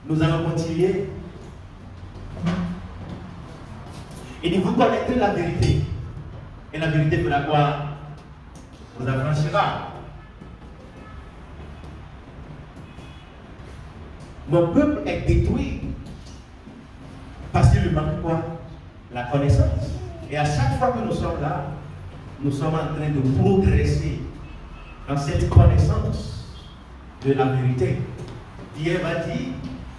Nous allons continuer. Il dit, vous connaîtrez la vérité. Et la vérité fera quoi? Vous affranchira. Mon peuple est détruit parce qu'il lui manque quoi? La connaissance. Et à chaque fois que nous sommes là, nous sommes en train de progresser dans cette connaissance de la vérité. Pierre va dire,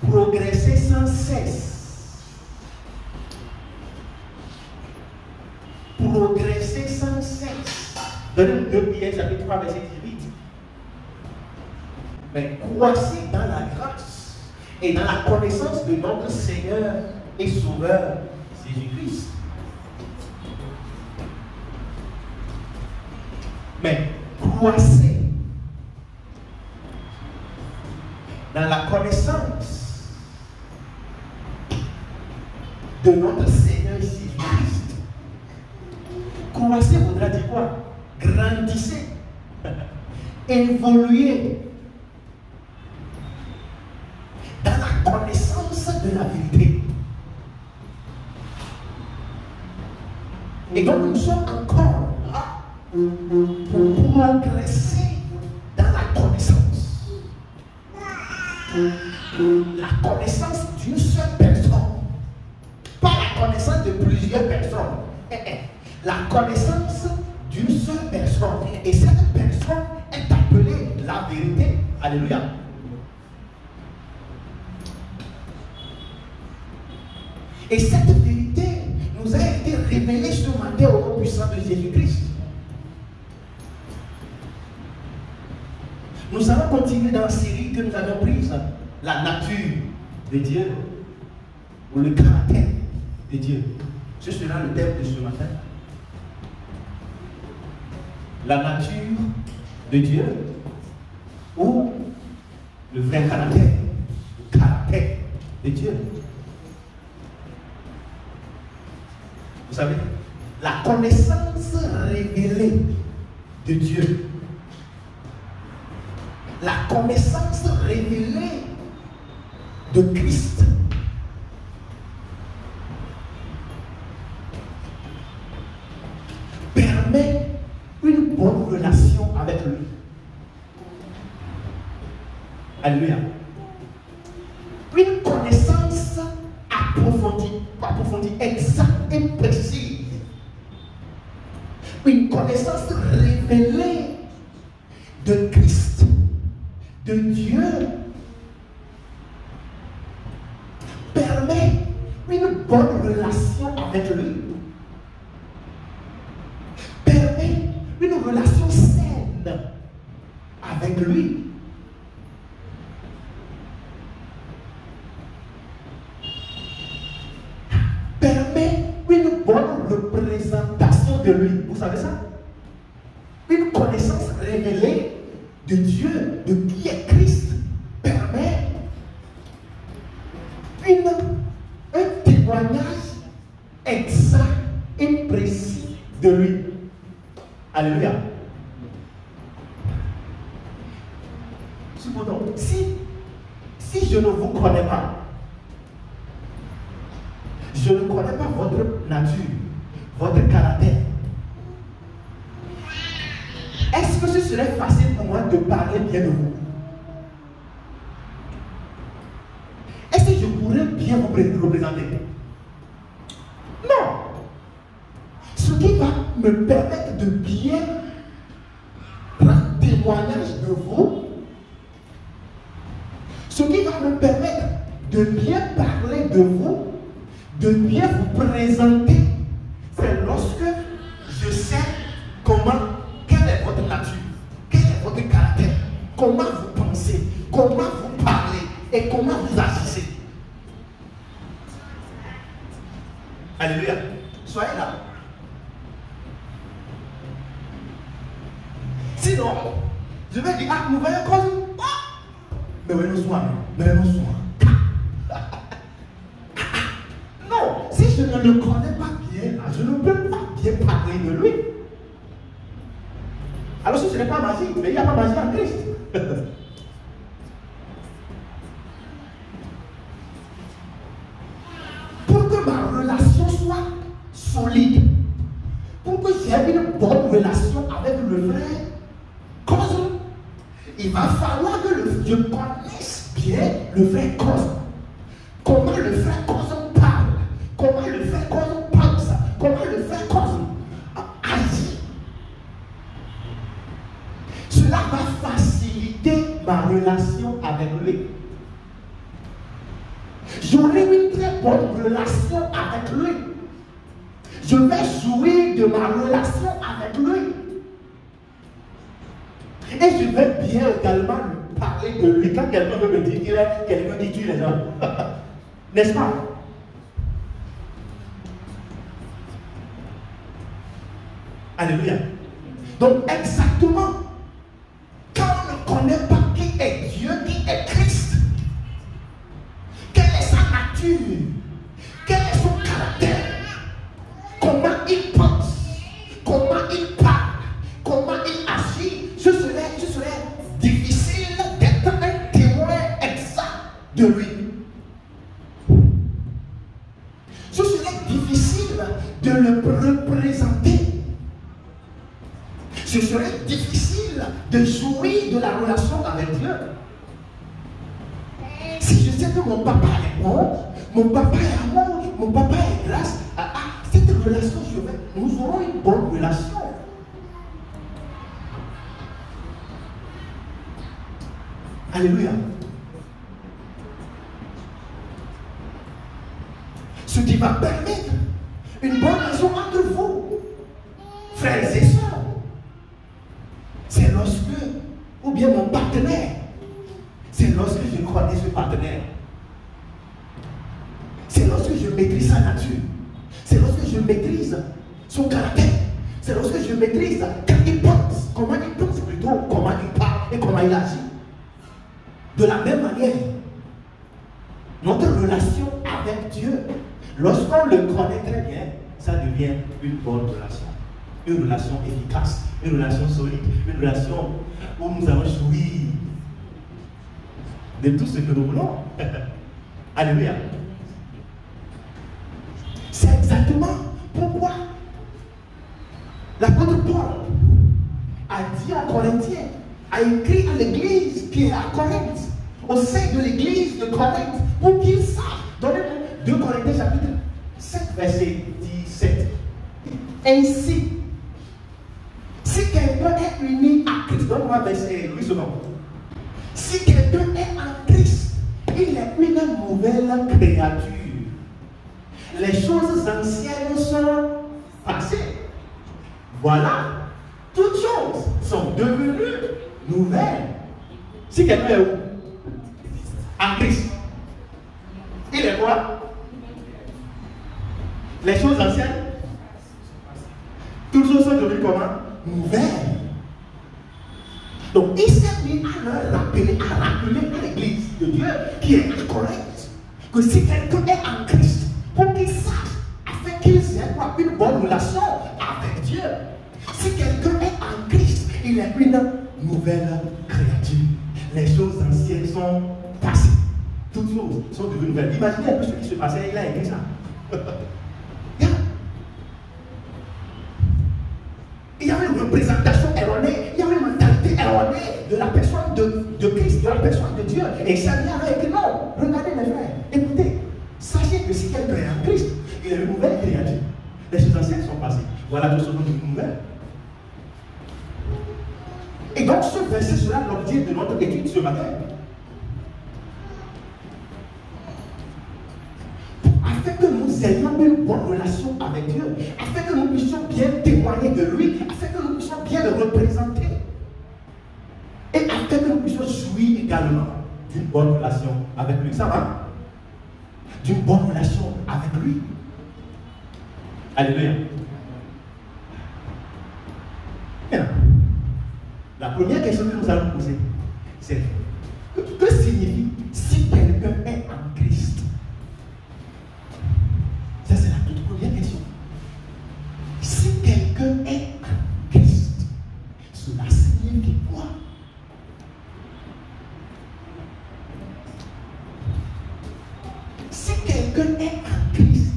progresser sans cesse. Progresser sans cesse. Donnez-nous 2 Pierre chapitre 3 verset 18. Mais croissez dans la grâce et dans la connaissance de notre Seigneur et Sauveur Jésus-Christ. Mais croissez dans la connaissance de notre Seigneur Jésus-Christ. Croissez voudra dire quoi? Grandissez, évoluez dans la connaissance de la vérité. Et donc nous sommes encore là pour progresser dans la connaissance. La connaissance d'une seule personne. Pas la connaissance de plusieurs personnes. La connaissance d'une seule personne. Et cette personne est appelée la vérité. Alléluia. Et cette vérité nous a été révélée ce matin au nom puissant de Jésus-Christ. Nous allons continuer dans la série que nous avons prise, la nature de Dieu, ou le caractère de Dieu. Ce sera le thème de ce matin. La nature de Dieu, ou le vrai caractère, le caractère de Dieu. Vous savez, la connaissance révélée de Dieu, la connaissance révélée de Christ, permet une bonne relation avec lui. Alléluia. Une connaissance approfondie, exacte et précise. Une connaissance révélée de Christ, de Dieu, permet une bonne relation avec lui. Permet une relation saine avec lui. Permet une bonne représentation de lui. Vous savez ça? Une connaissance révélée de Dieu, de qui est Christ, permet un témoignage exact et précis de lui. Alléluia. Supposons, si je ne vous connais pas, je ne connais pas votre nature, votre caractère, est-ce que ce serait facile pour moi de parler bien de vous? Est-ce que je pourrais bien vous représenter? Non. Ce qui va me permettre de bien rendre témoignage de vous, ce qui va me permettre de bien parler de vous, de bien vous présenter, c'est lorsque je sais quelle est votre nature, quel est votre caractère, comment vous pensez, comment vous parlez et comment vous agissez. Alléluia. Soyez là. Sinon, je vais dire, nous voyons quoi? Mais nous soyons. Non, si je ne le connais pas bien, je ne peux pas bien parler de lui. Alors ce n'est pas magie, mais il n'y a pas magie en Christ. solide. Pour que j'ai une bonne relation avec le vrai cause, il va falloir que je connaisse bien le vrai cause. Comment le vrai cause parle, comment le vrai cause pense, comment le vrai cause agit. Cela va faciliter ma relation avec lui. J'aurai une très bonne relation avec lui. Je vais jouir de ma relation avec lui. Et je vais bien également lui parler de lui. Quand quelqu'un veut me dire qu'il est quelqu'un qui tue les gens. N'est-ce pas? Alléluia. Donc exactement, quand on ne connaît pas qui est Dieu, qui est Christ, quelle est sa nature, quel est son caractère, comment il pense, comment il parle, comment il agit, ce serait difficile d'être un témoin exact de lui. Ce serait difficile de le représenter. Ce serait difficile de jouir de la relation avec Dieu. Si je sais que mon papa est bon, mon papa est amour, mon papa est grâce, cette relation, nous aurons une bonne relation. Alléluia. Ce qui va permettre une bonne relation entre vous, frères et sœurs. C'est lorsque, ou bien mon partenaire, c'est lorsque je connais ce partenaire. C'est lorsque je maîtrise sa nature. C'est lorsque je maîtrise son caractère. C'est lorsque je maîtrise quand il pense, comment il pense plutôt, comment il parle et comment il agit. De la même manière, notre relation avec Dieu, lorsqu'on le connaît très bien, ça devient une bonne relation. Une relation efficace, une relation solide, une relation où nous allons jouir de tout ce que nous voulons. Alléluia. C'est exactement pourquoi l'apôtre Paul a dit en Corinthiens, a écrit à l'église qui est à Corinthe, au sein de l'église de Corinthe, pour qu'ils sachent. Donnez-nous 2 Corinthiens chapitre 7, verset 17. Ainsi, si quelqu'un est uni à Christ, donne-moi verset Louis II. Si quelqu'un est en Christ, il est une nouvelle créature. Les choses anciennes sont passées. Voilà, toutes choses sont devenues nouvelles. Si quelqu'un est où? En Christ. Il est quoi? Les choses anciennes, toutes choses sont devenues comment? Nouvelles. Donc il s'est mis à leur rappeler, à l'église de Dieu qui est à Corinthe, que si quelqu'un est en Christ, pour qu'il sache, afin qu'ils aient une bonne relation avec Dieu. Si quelqu'un est en Christ, il est une nouvelle créature. Les choses anciennes sont passées. Toutes choses sont devenues nouvelles. Imaginez un peu ce qui se passait, il a écrit ça. Il y avait une représentation erronée, il y avait une mentalité erronée de la personne de Christ, de la personne de Dieu. Et ça vient avec non. Regardez mes frères, écoutez, sachez que si quelqu'un est en Christ, il est une nouvelle créature. Les choses anciennes sont passées. Voilà tout ce sont de nouvelles. Et donc ce verset sera l'objet de notre étude ce matin. Afin que nous ayons une bonne relation avec Dieu, afin que nous puissions bien témoigner de lui, afin que nous puissions bien le représenter, et afin que nous puissions jouir également d'une bonne relation avec lui. Ça va? D'une bonne relation avec lui. Alléluia. Bien. La première question que nous allons poser, c'est que signifie si quelqu'un est en Christ? Ça, c'est la toute première question. Si quelqu'un est en Christ, cela signifie quoi? Si quelqu'un est en Christ,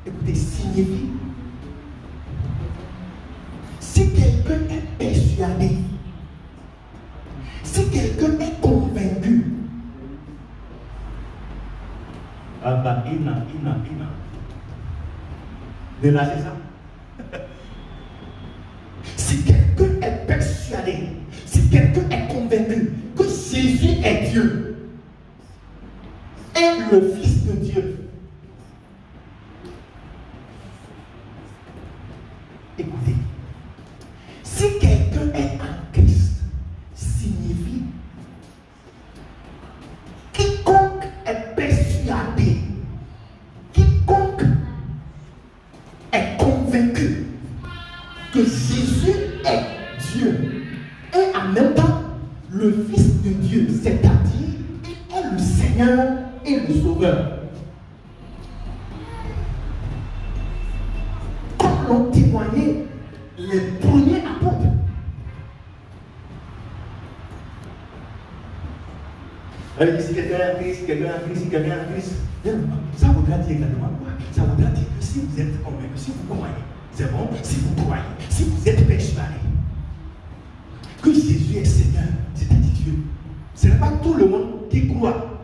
écoutez, signifie persuadé, si quelqu'un est convaincu, de là, c'est ça. Si quelqu'un est persuadé, si quelqu'un est convaincu que Jésus est Dieu, est le Fils de Dieu, écoutez, si quelqu'un est en Christ, signifie quiconque est persuadé, quiconque est convaincu que Jésus est Dieu et en même temps le Fils de Dieu, c'est-à-dire il est le Seigneur et le Sauveur. Comme l'ont témoigné les premiers apôtres. Si quelqu'un est en Christ, quelqu'un est en Christ, si quelqu'un est en Christ, ça voudra dire exactement quoi? Ça voudra dire que si vous êtes convaincu, si vous croyez, c'est bon, si vous croyez, si vous êtes persuadé que Jésus est Seigneur, c'est-à-dire Dieu, ce n'est pas tout le monde qui croit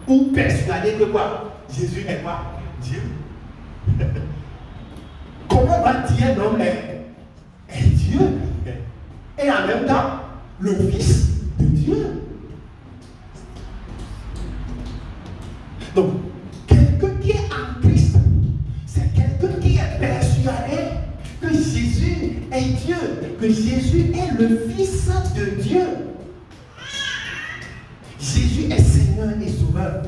ou persuadé que quoi? Jésus est quoi? Dieu. Comment on va dire un homme est Dieu et en même temps le Fils de Dieu? Donc, quelqu'un qui est en Christ, c'est quelqu'un qui est persuadé que Jésus est Dieu, que Jésus est le Fils de Dieu. Jésus est Seigneur et Sauveur.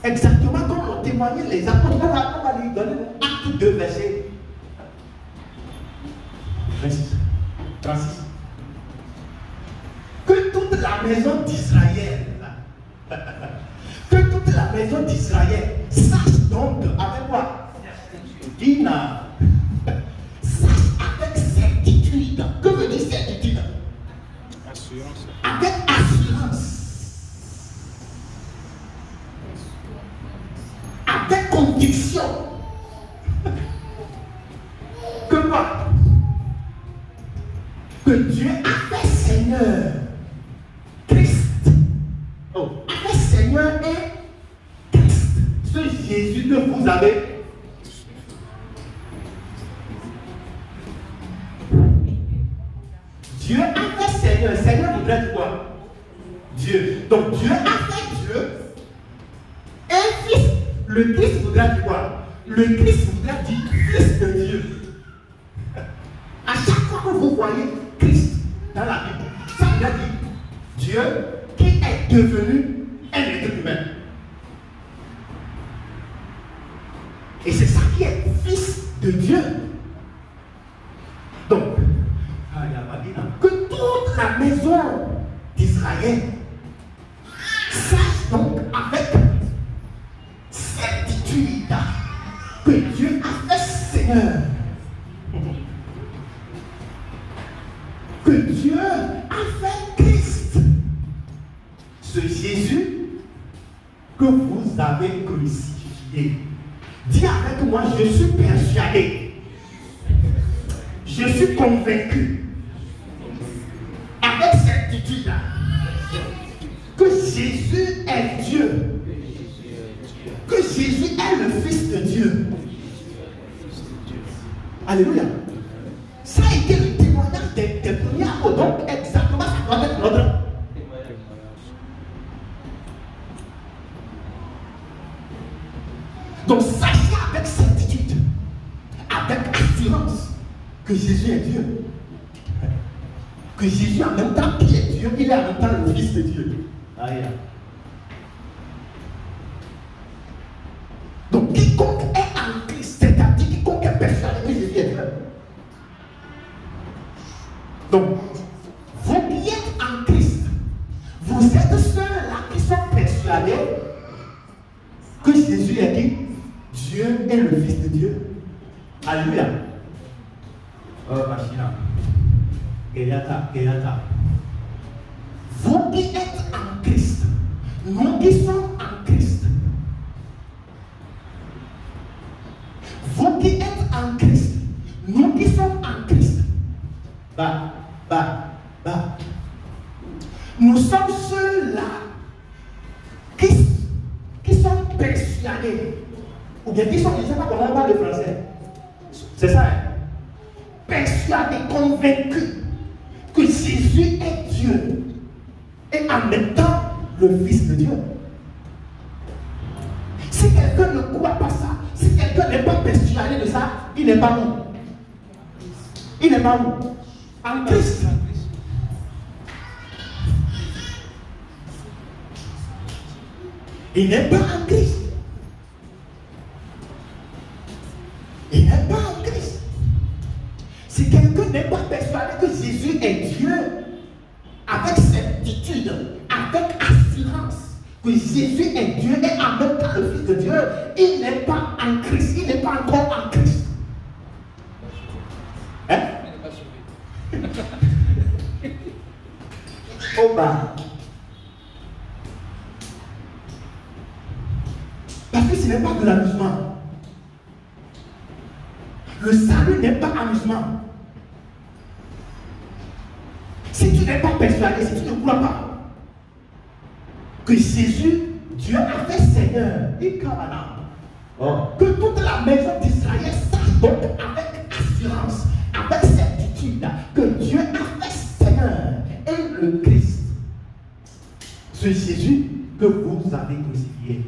Exactement comme l'ont témoigné les apôtres. On va lui donner Acte 2, verset 26. 36. Que toute la maison d'Israël, que toute la maison d'Israël sache donc avec quoi? Dina. Sache avec certitude. Que veut dire certitude? Assurance. Avec assurance. Avec conviction. Que quoi? Que Dieu a fait Seigneur Christ. Oh, a fait Seigneur et Christ. Ce Jésus que vous avez. Dieu a fait Seigneur. Seigneur voudrait dire quoi? Dieu. Donc Dieu a fait Dieu. Et Fils. Le Christ voudrait dire quoi? Le Christ voudrait dire Fils de Dieu. À chaque fois que vous voyez Christ dans la Bible, ça veut dire Dieu qui est devenu un être humain. Et c'est ça qui est Fils de Dieu. Donc, que toute la maison d'Israël sache donc avec certitude que Dieu a fait Seigneur. Que Dieu a fait Christ. Ce Jésus que vous avez crucifié. Dis avec moi, je suis persuadé. Je suis convaincu. Avec certitude. Que Jésus est Dieu. Que Jésus est le Fils de Dieu. Alléluia. Ça a été le témoignage des premiers apôtres. Donc exactement ça doit être notre témoignage. Donc sachez avec certitude, avec assurance que Jésus est Dieu. Que Jésus en même temps qui est Dieu, il est en même temps le Fils de Dieu. Aïe. Donc quiconque est en Christ, c'est-à-dire quiconque est persuadé que Jésus est Dieu. Donc, vous qui êtes en Christ, vous êtes ceux-là qui sont persuadés que Jésus est qui? Dieu est le Fils de Dieu. Alléluia. Oh, machina. Geyata. Vous qui êtes en Christ, nous qui sommes en Christ, vous qui êtes en Christ, nous qui sommes en Christ, Il y a qui sont, je ne sais pas comment on parle le français. C'est ça, hein? Persuadé, convaincu que Jésus est Dieu et en même temps le Fils de Dieu. Si quelqu'un ne croit pas ça, si quelqu'un n'est pas persuadé de ça, il n'est pas où? Il n'est pas où? En Christ. Il n'est pas en Christ. Il n'est pas en Christ. Si quelqu'un n'est pas persuadé que Jésus est Dieu, avec certitude, avec assurance, que Jésus est Dieu et en même temps le Fils de Dieu, il n'est pas en Christ, il n'est pas encore en Christ. Hein? Il n'est pas sauvé. Oh bah. Parce que ce n'est pas de l'amusement. Le salut n'est pas amusement. Si tu n'es pas persuadé, si tu ne crois pas que Jésus, Dieu a fait Seigneur, que toute la maison d'Israël sache donc avec assurance, avec certitude, que Dieu a fait Seigneur et le Christ. Ce Jésus que vous avez crucifié.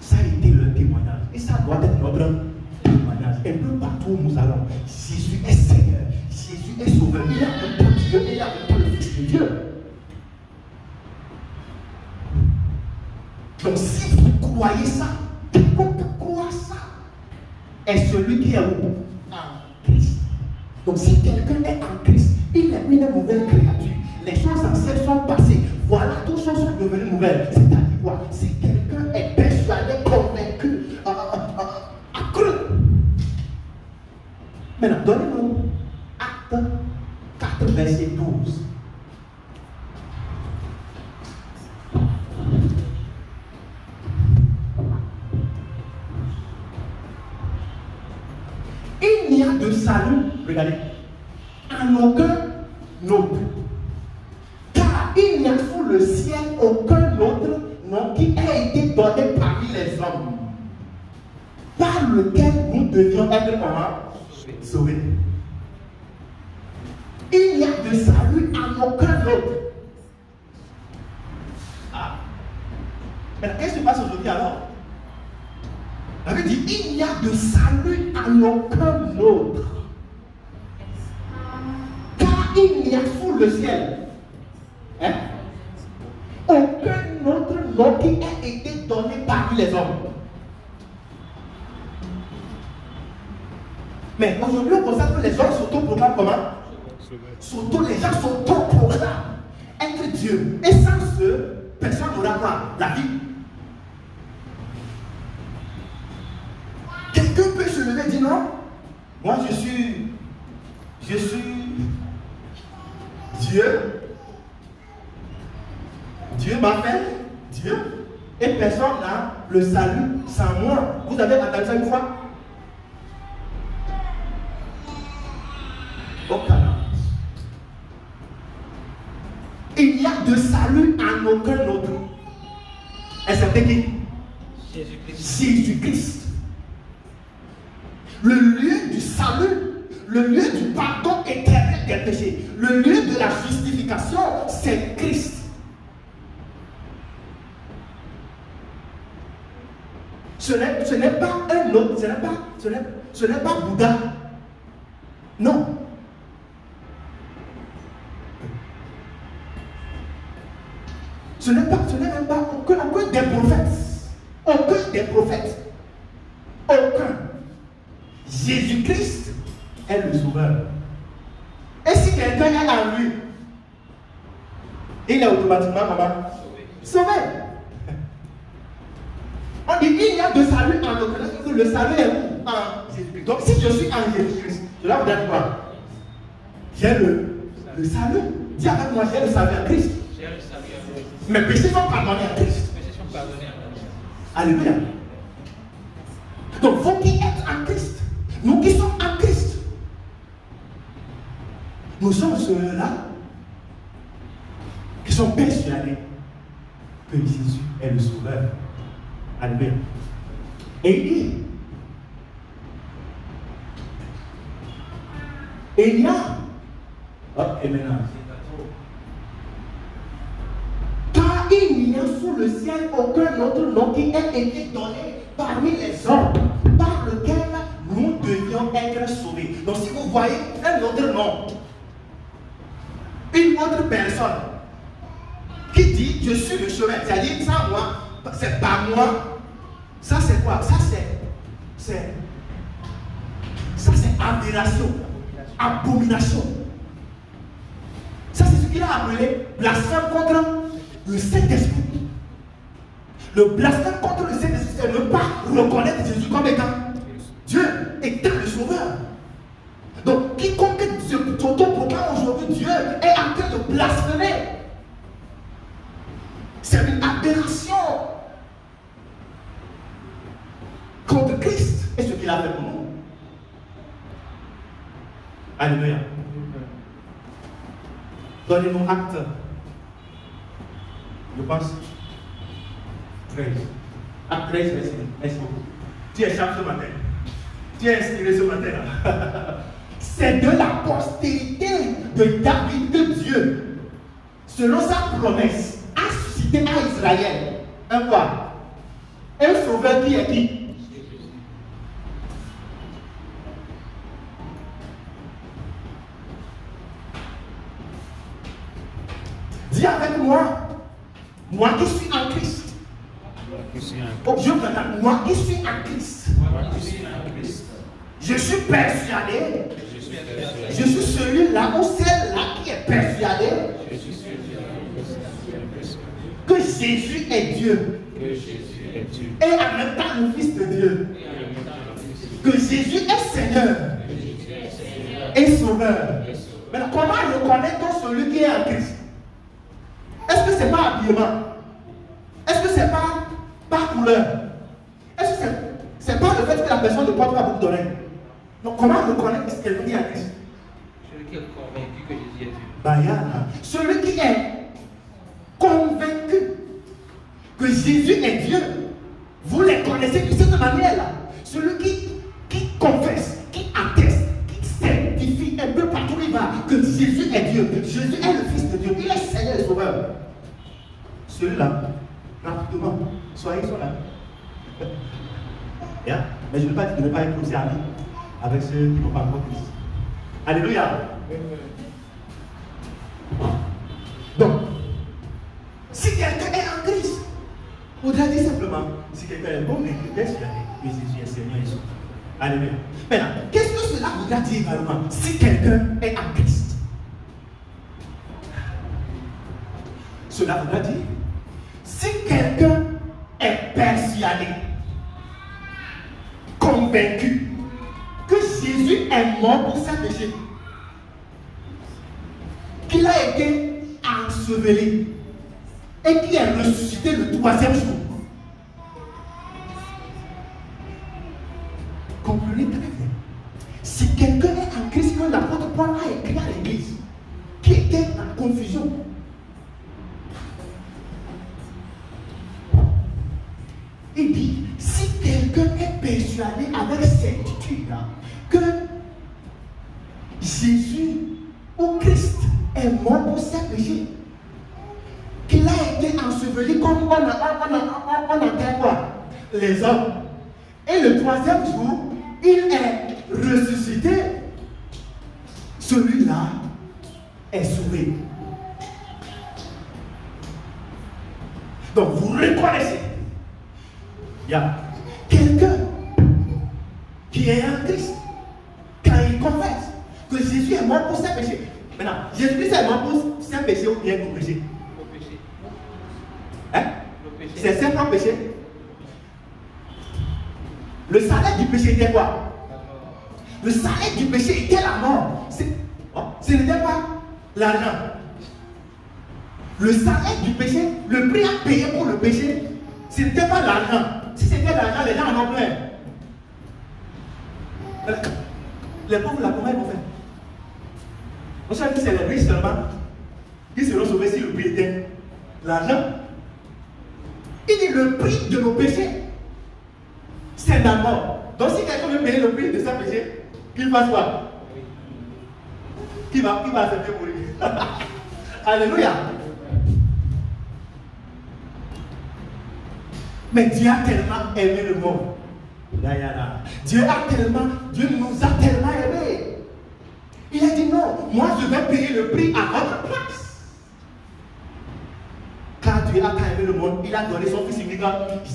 Ça a été le témoignage. Et ça doit être notre témoignage. Un peu partout où nous allons. Jésus est Seigneur. Jésus est Sauveur. Il y a un peu Dieu et il y a un peu le Fils de Dieu. Donc si vous croyez ça, quiconque croit ça est celui qui est où? En Christ. Donc si quelqu'un est en Christ, il est une nouvelle créature. Les choses anciennes sont passées. Voilà, toutes choses sont devenues nouvelles. C'est-à-dire quoi? Si quelqu'un est persuadé, convaincu, accru. Maintenant, donnez-nous Acte 4, verset 12. Il n'y a de salut, regardez, en aucun autre. Car il n'y a sous le ciel aucun autre nom qui ait été donné parmi les hommes, par lequel nous devions être comment? Sauvés. Il n'y a de salut en aucun autre. Ah. Mais qu'est-ce qui se passe aujourd'hui alors? On avait dit, il n'y a de salut en aucun autre. Car il n'y a sous le ciel aucun autre nom qui ait été donné parmi les hommes. Mais aujourd'hui, on constate que les hommes s'auto-proclament comment? Les gens s'auto-proclament être Dieu. Et sans eux, personne n'aura pas la vie. Quelqu'un peut se lever et dire non, moi je suis Dieu. Dieu m'a fait Dieu. Et personne n'a le salut sans moi. Vous avez entendu ça une fois? Au Canada. Il n'y a de salut en aucun autre. Excepté qui? Jésus-Christ. Le lieu du salut, le lieu du pardon éternel des péchés, le lieu de la justification, c'est Christ. Ce n'est pas un autre, ce n'est pas Bouddha. Non. Ce n'est même pas aucun des prophètes. Aucun des prophètes. Aucun. Jésus-Christ est le Sauveur. Et si quelqu'un est en lui, il est automatiquement comment? Sauvé. On dit il y a de salut en aucun. Le salut est où? En Jésus-Christ. Donc si je suis en Jésus-Christ, cela vous donne quoi? J'ai le salut. Dis avec moi, j'ai le salut en Christ. Mes péchés sont pardonnés en Christ. Alléluia. Donc vous qui êtes en Christ, nous qui sommes en Christ, nous sommes ceux-là qui sont persuadés que Jésus est le Sauveur. Alléluia. Et il y a. Oh, et maintenant. Car il n'y a sous le ciel aucun autre nom qui ait été donné parmi les hommes par lequel nous devions être sauvés. Donc si vous voyez un autre nom, une autre personne qui dit je suis le chemin, c'est-à-dire ça moi, c'est pas moi, ça c'est quoi? Ça c'est aberration, abomination. Ça c'est ce qu'il a appelé blasphème contre le Saint-Esprit. Le blasphème contre le Saint-Esprit, c'est ne pas reconnaître Jésus comme étant Dieu, étant le Sauveur. Donc, quiconque s'auto-proclame aujourd'hui Dieu est en train de blasphémer. C'est une aberration contre Christ et ce qu'il a fait pour nous. Alléluia. Donnez-nous acte. Je pense 13. Acte 13, merci beaucoup. Tu es chargé ce matin. Tu es inspiré ce matin. C'est de la postérité de David que Dieu, selon sa promesse, a suscité à Israël un quoi? Un sauveur qui est qui? Dis avec moi qui suis en Christ. Oh, moi qui suis en Christ. Je suis persuadé. Je suis celui-là ou celle-là qui est persuadé que Jésus est Dieu. Et en même temps le Fils de Dieu. Que Jésus est Seigneur et Sauveur. Mais comment reconnaît-on celui qui est en Christ? Est-ce que ce n'est pas habillement? Est-ce que ce n'est pas par couleur? Est-ce que ce n'est pas le fait que la personne ne porte pas beaucoup d'oreilles? Donc comment reconnaître ce qu'elle dit à Christ? Celui qui est convaincu que Jésus est Dieu. Bayana. Celui qui est convaincu que Jésus est Dieu. Vous les connaissez de cette manière-là. Celui qui confesse, qui atteste, qui certifie un peu partout où il va que Jésus est Dieu. Jésus est le Fils de Dieu. Il est Seigneur et Sauveur. Celui-là, rapidement, soyez là. Yeah? Mais je ne veux pas dire de ne pas être aussi ami avec ceux qui n'ont pas encore Christ. Alléluia. Donc, si quelqu'un est en Christ, on doit dire simplement, si quelqu'un est bon, mais persuadé que Jésus est Seigneur et Sauveur. Alléluia. Maintenant, qu'est-ce que cela voudra dire également si quelqu'un est en Christ? Cela voudra dire, si quelqu'un est persuadé, convaincu que Jésus est mort pour ses péchés, qu'il a été enseveli et qu'il est ressuscité le 3e jour. Comprenez très bien. Si quelqu'un est en Christ, que l'apôtre Paul a écrit à l'église, qui était en confusion, il dit, si quelqu'un est persuadé avec certitude que Jésus ou Christ est mort pour ses péchés, qu'il a été enseveli comme on entend quoi? Les hommes. Et le 3e jour, il est ressuscité. Celui-là est sauvé. Donc vous reconnaissez. Il y a quelqu'un qui est en Christ quand il confesse que Jésus est mort pour ses péchés. Maintenant, Jésus est mort pour ses péchés ou bien pour péché? Pour péché. Hein? C'est simplement péché. Le salaire du péché était quoi? Le salaire du péché était la mort. Ce n'était pas l'argent. Le salaire du péché, le prix à payer pour le péché, ce n'était pas l'argent. Si c'était l'argent, les gens en ont plein. Les pauvres, là, comment ils vont faire? On sait que c'est les riches seulement qui seront sauvés si le prix était l'argent. Il dit le prix de nos péchés. c'est la mort. Donc si quelqu'un veut payer le prix de sa péché, qu'il fasse quoi? Qui va accepter mourir? Alléluia. Mais Dieu a tellement aimé le monde. Dieu nous a tellement aimés. Il a dit non, moi je vais payer le prix à votre place. Car Dieu a tant aimé le monde, il a donné son Fils unique,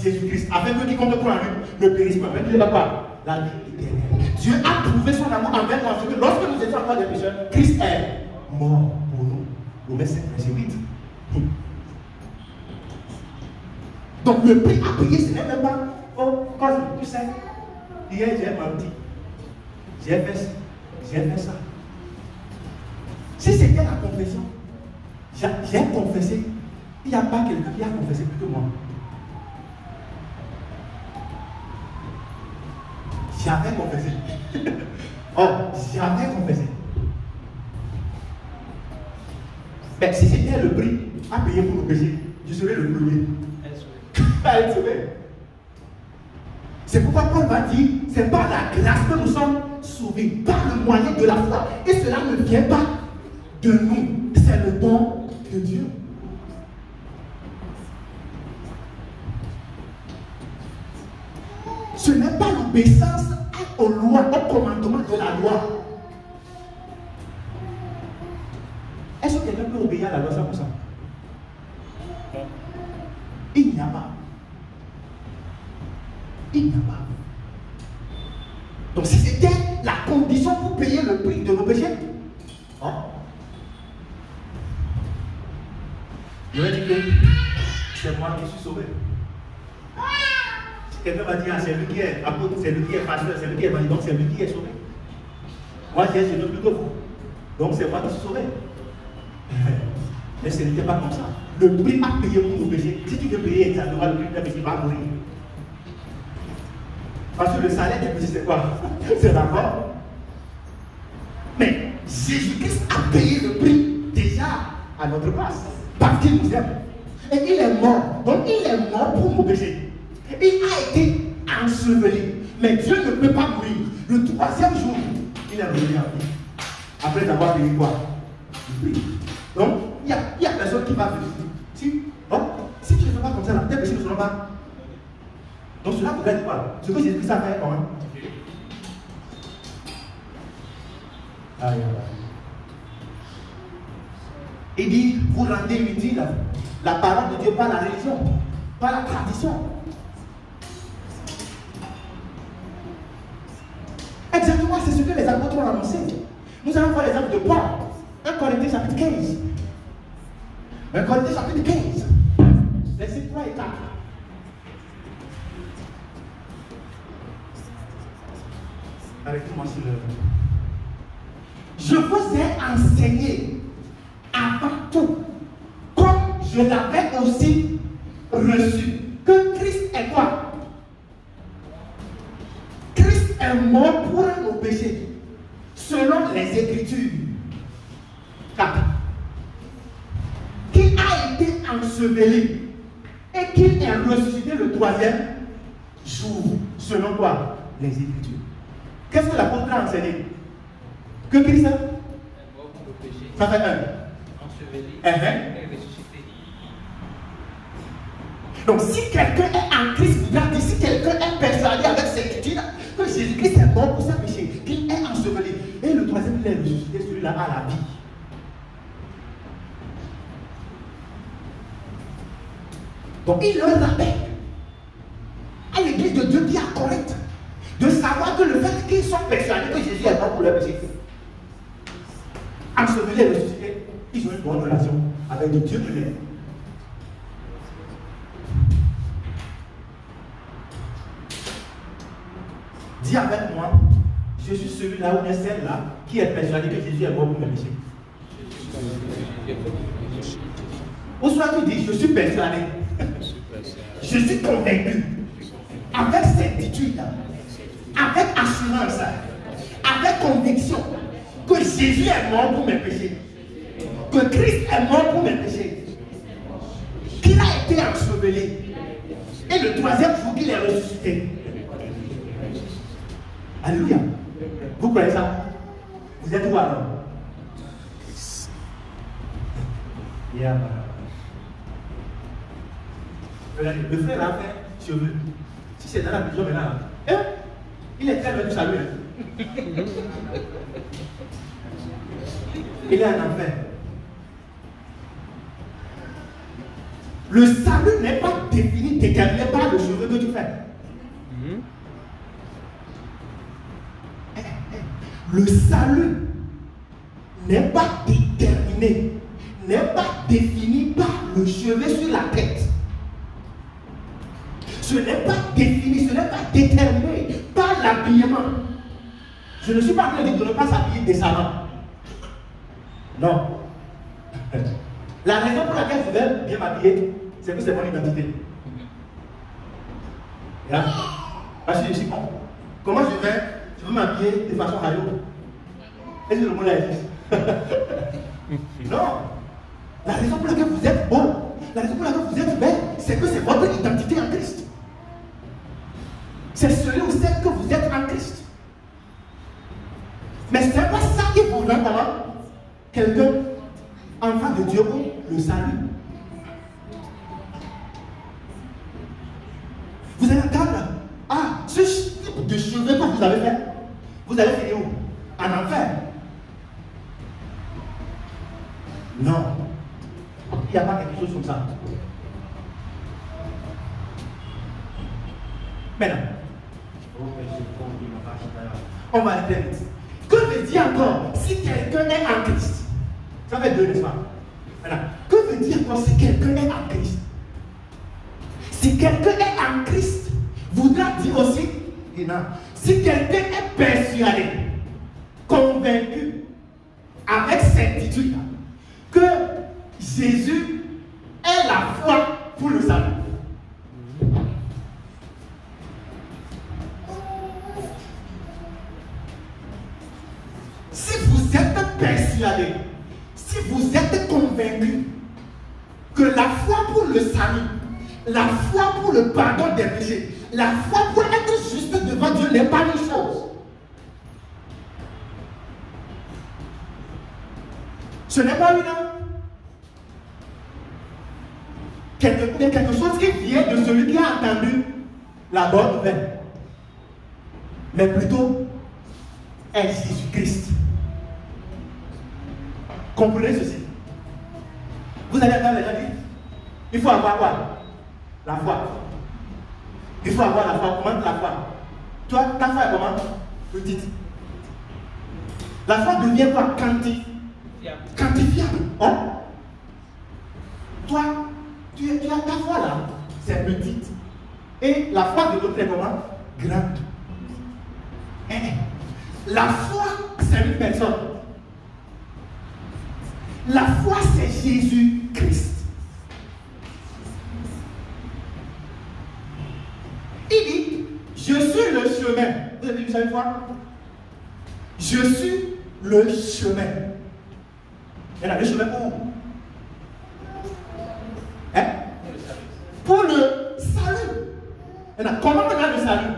Jésus-Christ, afin que quiconque croit en lui ne périsse pas. Mais Dieu n'a pas la vie éternelle. Dieu a prouvé son amour envers nous, parce que lorsque nous étions encore des pécheurs, Christ est mort pour nous. Romains 5, verset 8. Donc le prix à payer, ce n'est même pas. Oh, quand tu sais, hier j'ai menti, j'ai fait ça. Si c'était la confession, j'ai confessé, il n'y a pas quelqu'un qui a confessé plus que moi. J'avais confessé. Oh, j'avais confessé. Mais si c'était le prix à payer pour nos péchés, je serais le premier à être sauvé. C'est pourquoi Paul va dire, c'est par la grâce que nous sommes sauvés, par le moyen de la foi. Et cela ne vient pas de nous, c'est le don de Dieu. Ce n'est pas l'obéissance aux lois, au commandement de la loi. Est-ce que quelqu'un peut obéir à la loi 100%? Il n'y a pas. Il n'y a pas. Donc si c'était la condition pour payer le prix de nos péchés, hein? Je vais dire que c'est moi qui suis sauvé. Si quelqu'un va dire, ah, c'est lui qui est apôtre, c'est lui qui est pasteur, c'est lui qui est évangile, donc c'est lui qui est sauvé. Moi j'ai sauvé plus que vous. Donc c'est moi qui suis sauvé. Mais ce n'était pas comme ça. Le prix à payer pour nos péchés, si tu veux payer exactement le prix de tes péchés, tu vas mourir. Parce que le salaire du péché, c'est quoi? C'est la mort. Mais Jésus-Christ a payé le prix déjà à notre place. Parce qu'il nous aime. Et il est mort. Donc il est mort pour nos péchés. Il a été enseveli. Mais Dieu ne peut pas mourir. Le troisième jour, il est revenu en vie. Après avoir payé quoi? Le prix. Donc, il y a personne qui va venir. Si tu ne fais pas comme ça, tes péchés ne seront pas. Donc cela vous dit quoi? Ce que Jésus-Christ a fait quand même. Aïe, aïe. Il dit, vous rendez inutile la parole de Dieu par la religion, par la tradition. Exactement, c'est ce que les apôtres ont annoncé. Nous allons voir l'exemple de Paul. 1 Corinthiens chapitre 15. 1 Corinthiens chapitre 15. Versets 3 et 4. Arrêtez-moi sur le. Je vous ai enseigné avant tout, comme je l'avais aussi reçu, que Christ est quoi? Christ est mort pour nos péchés, selon les Écritures. 4. Qu'il a été enseveli et qu'il est ressuscité le troisième jour, selon quoi? Les Écritures. Qu'est-ce que l'apôtre a enseigné? Que Christ est mort pour le péché. Ça fait un. Enseveli et ressuscité. Donc si quelqu'un est en Christ, regardez, si quelqu'un est persuadé avec certitude que Jésus-Christ est mort pour ses péchés, qu'il est enseveli, et le troisième il est ressuscité, celui-là a la vie. Donc il leur rappelle à l'église de Dieu qui est à Corinthe de savoir que le fait qu'ils sont persuadés que Jésus est mort pour leur péché, enseveli et ressuscité, ils ont une bonne relation avec le Dieu de l'air. Dis avec moi, je suis celui-là ou bien celle-là qui est persuadé que Jésus est mort pour mes péchés. Ou soit tu dis, je suis persuadé, je suis convaincu, avec certitude, avec assurance, avec conviction, que Jésus est mort pour mes péchés, que Christ est mort pour mes péchés, qu'il a été enseveli, et le troisième jour qu'il est ressuscité. Alléluia. Vous croyez ça? Vous êtes où alors? Regardez, le frère a fait cheveux. Si c'est dans la prison maintenant, hein? Il est très loin du salut. Hein? Il est en enfer. Le salut n'est pas défini, déterminé par le cheveu que tu fais. Le salut n'est pas déterminé, n'est pas défini par le cheveu sur la tête. Ce n'est pas défini, ce n'est pas déterminé par l'habillement. Je ne suis pas en train de dire de ne pas s'habiller décemment. Non. La raison pour laquelle je vais bien m'habiller, c'est que c'est mon identité. Là, parce que je suis con. Comment je veux m'habiller de façon radio? Est-ce que le mot là existe? Non. La raison pour laquelle vous êtes beau, la raison pour laquelle vous êtes belle, c'est que c'est votre identité en Christ. C'est celui ou celle que vous êtes en Christ. Mais ce n'est pas ça qui vous rend quelqu'un enfant de Dieu ou le salut. Vous allez entendre, ah, ce type de cheveux que vous avez fait, vous allez finir où? En enfer. Non. Il n'y a pas quelque chose comme ça. Maintenant, on va aller très vite. Que veut dire encore si quelqu'un est en Christ? Ça fait deux, n'est-ce pas? Maintenant, que veut dire encore si quelqu'un est en Christ? Si quelqu'un est en Christ, voudra dire aussi, si quelqu'un est persuadé, convaincu, avec certitude, que Jésus est la foi pour le salut. Si vous êtes persuadé, si vous êtes convaincu que la foi pour le salut, la foi pour le pardon des péchés, la foi pour être juste devant Dieu n'est pas une chose. Ce n'est pas quelque chose qui vient de celui qui a entendu la bonne nouvelle, mais plutôt est Jésus-Christ. Comprenez ceci. Vous allez entendre les gens dire, il faut avoir quoi? La foi. Il faut avoir la foi. Comment la foi? Toi, ta foi est comment? Petite. La foi devient quoi? Quantifiable. Oh? Toi, tu as ta foi là, c'est petite. Et la foi de l'autre est comment? Grande. La foi, c'est une personne. La foi, c'est Jésus-Christ. Il dit, je suis le chemin. Vous avez vu ça une fois? Je suis le chemin. Et là, le chemin où? Hein? Pour le salut. Et là, comment on a le salut?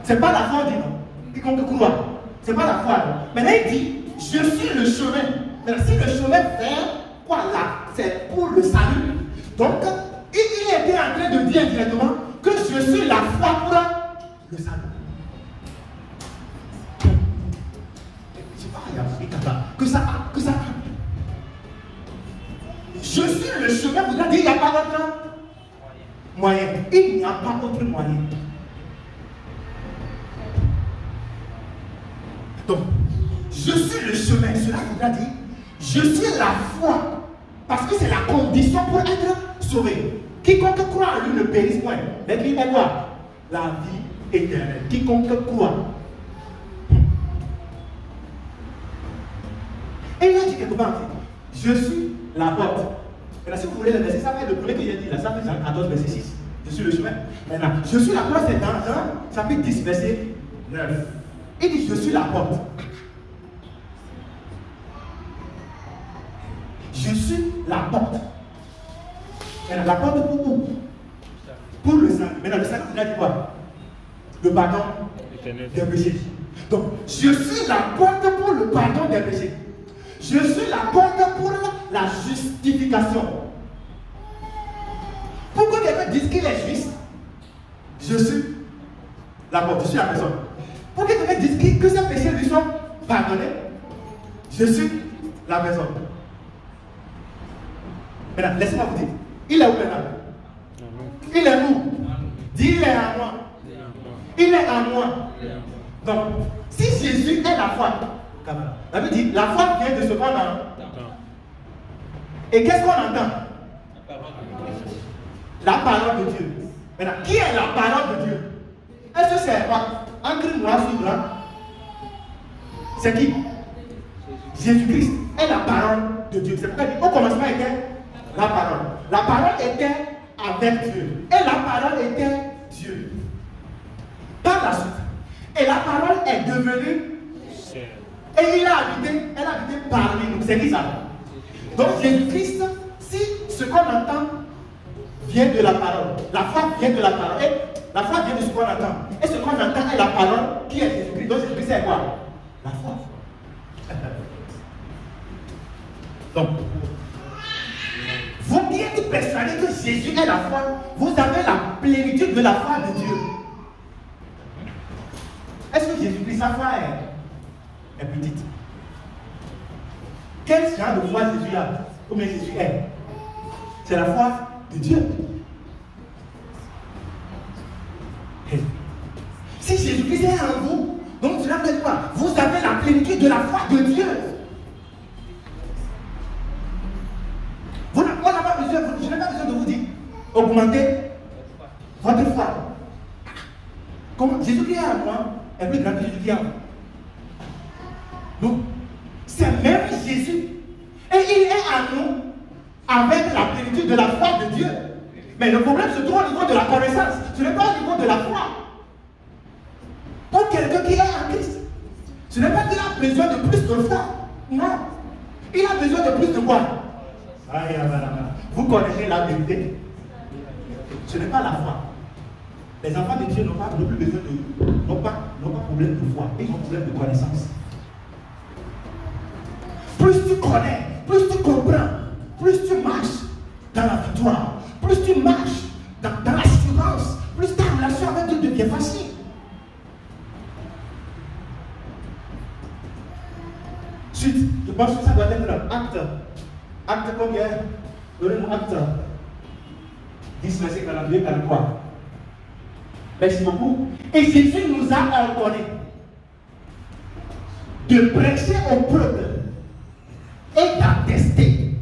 C'est pas la foi, dit non. Quiconque croit. C'est pas la foi. Mais là, il dit, je suis le chemin. Mais si le chemin vers quoi là? C'est pour le salut. Donc, il était en train de dire indirectement que je suis la foi pour le salut. Que ça. Je suis le chemin, vous avez dit, il n'y a pas d'autre moyen. Il n'y a pas d'autre moyen. Donc, je suis le chemin. Cela voudra dire, je suis la foi. Parce que c'est la condition pour être sauvé. Quiconque croit en lui ne périsse point. Mais qui est quoi? La vie éternelle. Quiconque croit. Et il a dit quelque part, je suis la porte. Maintenant, si vous voulez le verset, ça fait le premier que j'ai dit là, ça fait Jean 14, verset 6. Je suis le chemin. Maintenant, je suis la porte, c'est dans Jean chapitre 10, verset 9. Il dit, je suis la porte. Je suis la porte. Maintenant, la porte pour où? Pour le salut. Maintenant, le salut, il a dit quoi? le pardon des péchés. Donc, je suis la porte pour le pardon des péchés. Je suis la porte pour la justification. Pourquoi quelqu'un dise qu'il est juste? Je suis la porte, je suis la personne. Pourquoi quelqu'un dise que ses péchés lui sont pardonnés? Je suis la personne. Maintenant, laissez-moi vous dire. Il est où maintenant? Il est où? Dis, il est à moi. Il est à moi. Donc, si Jésus est la foi, ça veut dire la foi vient de ce qu'on entend. Et qu'est-ce qu'on entend? La parole de Dieu. Maintenant, qui est la parole de Dieu? Est-ce que c'est quoi? Encre noir sur blanc. C'est qui? Jésus-Christ est la parole de Dieu. C'est pourquoi il dit, au commencement était la parole. La parole était avec Dieu. Et la parole était Dieu. Par la suite. Et la parole est devenue. Et elle a habité parmi nous. C'est qui ça? Donc Jésus-Christ, si ce qu'on entend vient de la parole, la foi vient de la parole, et la foi vient de ce qu'on entend. Et ce qu'on entend est la parole qui est Jésus-Christ. Donc Jésus-Christ c'est quoi? La foi. Donc, vous qui êtes persuadés que Jésus est la foi, vous avez la plénitude de la foi de Dieu. Est-ce que Jésus-Christ, sa foi est petite? Quel genre de foi Jésus a? Combien Jésus est? C'est la foi de Dieu. Si Jésus-Christ est en vous, donc cela veut dire quoi? Vous avez la plénitude de la foi de Dieu. Je n'ai pas besoin de vous dire, augmentez votre foi. Comment Jésus-Christ est en moi est plus grand que Jésus-Christ est en vous. Donc, c'est même Jésus. Et il est en nous avec la plénitude de la foi de Dieu. Mais le problème se trouve au niveau de la connaissance. Ce n'est pas au niveau de la foi. Pour quelqu'un qui est en Christ, ce n'est pas qu'il a besoin de plus de foi. Non. Il a besoin de plus de quoi? Vous connaissez la vérité. Ce n'est pas la foi. Les enfants de Dieu n'ont plus besoin de. N'ont pas problème de foi. Ils ont problème de connaissance. Plus tu connais, plus tu comprends, plus tu marches dans la victoire, plus tu marches dans l'assurance, plus ta relation avec Dieu devient facile. Suite, je pense que ça doit être acte. Acte combien? Donnez-moi acte 10, verset 42, 43. Merci beaucoup. Et Jésus nous a ordonné de prêcher au peuple et d'attester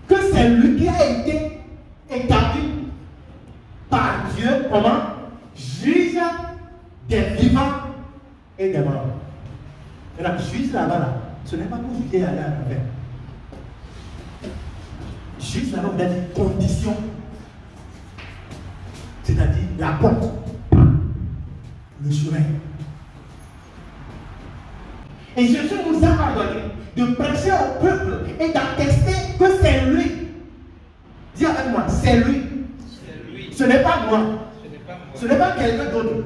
que c'est lui qui a été établi par Dieu, comment? Juge des vivants et des morts. Et la juge là-bas, là, ce n'est pas pour juger aller à l'enfer. Juge là-bas, vous avez des conditions, c'est-à-dire la porte, le chemin. Et Jésus nous a ordonné de prêcher au peuple et d'attester que c'est lui. Dis avec moi, c'est lui. Ce n'est pas moi. Ce n'est pas quelqu'un d'autre.